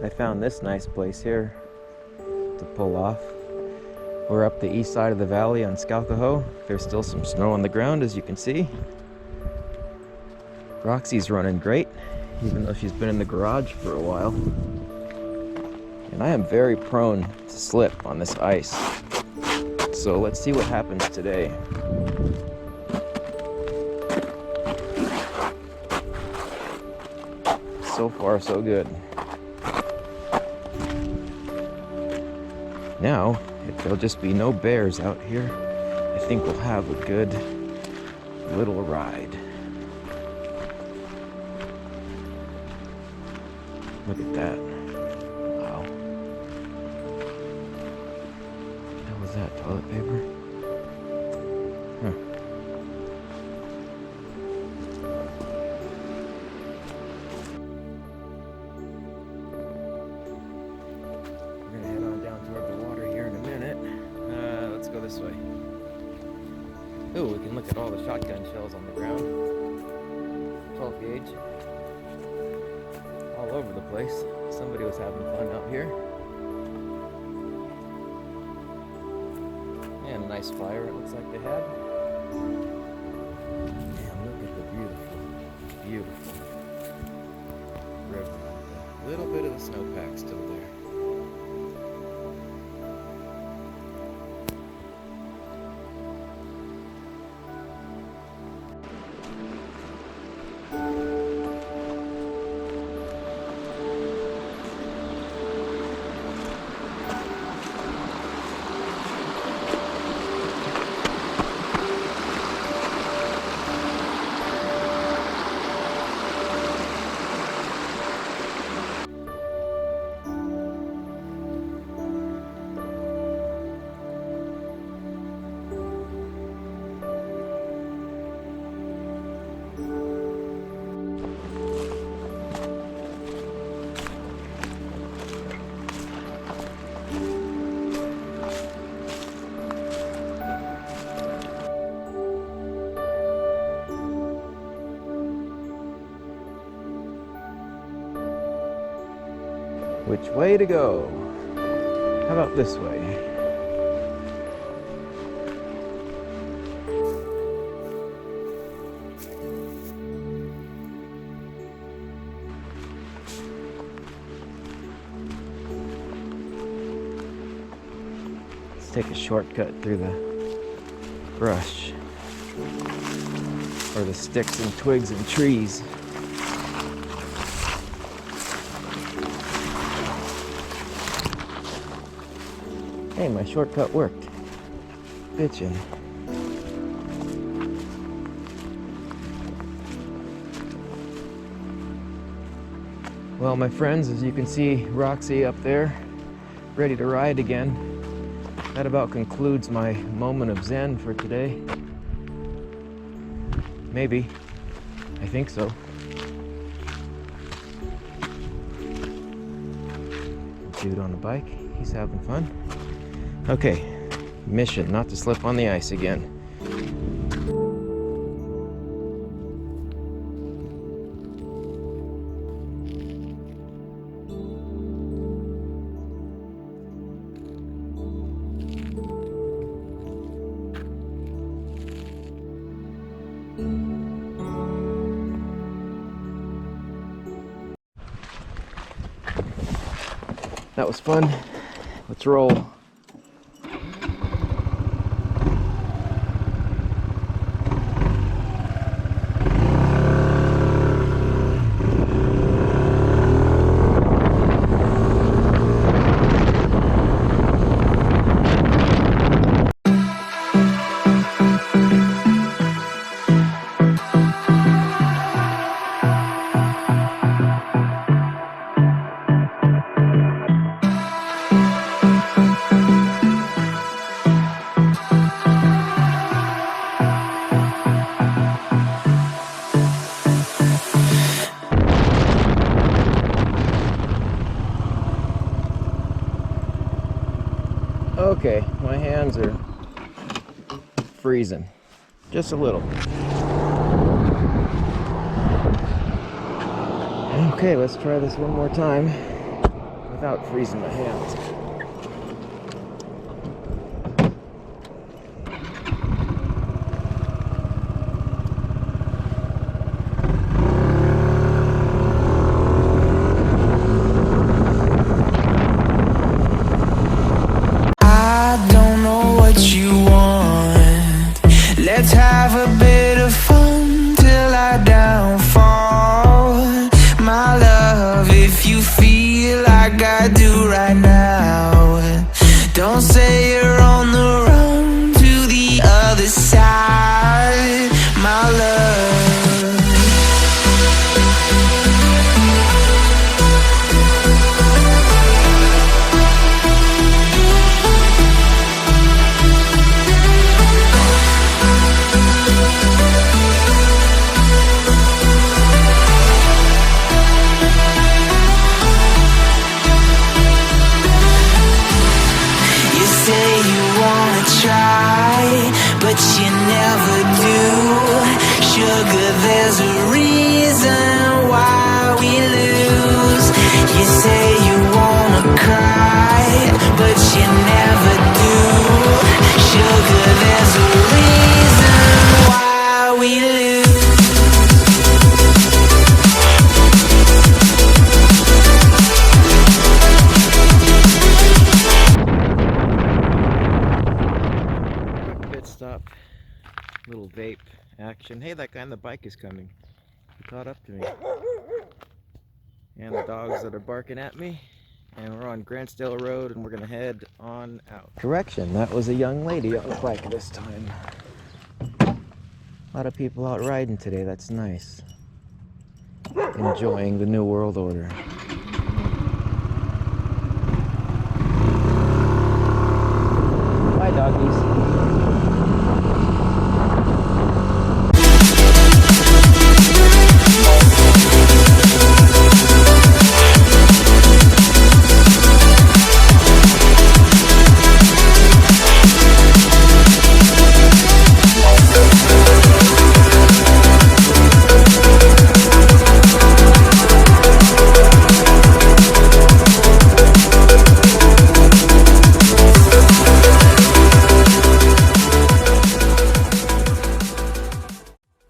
I found this nice place here to pull off. We're up the east side of the valley on Skalkaho. There's still some snow on the ground, as you can see. Roxy's running great, even though she's been in the garage for a while. And I am very prone to slip on this ice. So let's see what happens today. So far, so good. Now, if there'll just be no bears out here, I think we'll have a good little ride. Look at that. Wow. What was that? Toilet paper? Huh. We're gonna head on down toward the water here in a minute. Let's go this way. Oh, we can look at all the shotgun shells on the ground. 12 gauge. All over the place. Somebody was having fun out here. And a nice fire it looks like they had. And look at the beautiful, beautiful river. A little bit of the snowpack still there. Which way to go? How about this way? Let's take a shortcut through the brush, or the sticks and twigs and trees. Hey, my shortcut worked. Bitchin'. Well, my friends, as you can see Roxy up there, ready to ride again. That about concludes my moment of zen for today. Maybe. I think so. Dude on the bike, he's having fun. Okay, mission not to slip on the ice again. That was fun. Let's roll. Okay, my hands are freezing, just a little. Okay, let's try this one more time. without freezing my hands. I don't know what you want. Let's have a bit of fun till I downfall. My love, if you feel like I do right now, don't say you're on the run to the other side, my love. But you never do. Sugar, there's a reason why we lose. You say you wanna cry, but you never do. Sugar, there's a reason why we lose. Stop. Little vape action. Hey, that guy on the bike is coming. He caught up to me. And the dogs that are barking at me. And we're on Grantsdale Road and we're gonna head on out. Correction, that was a young lady on the bike this time. A lot of people out riding today, that's nice. Enjoying the New World Order.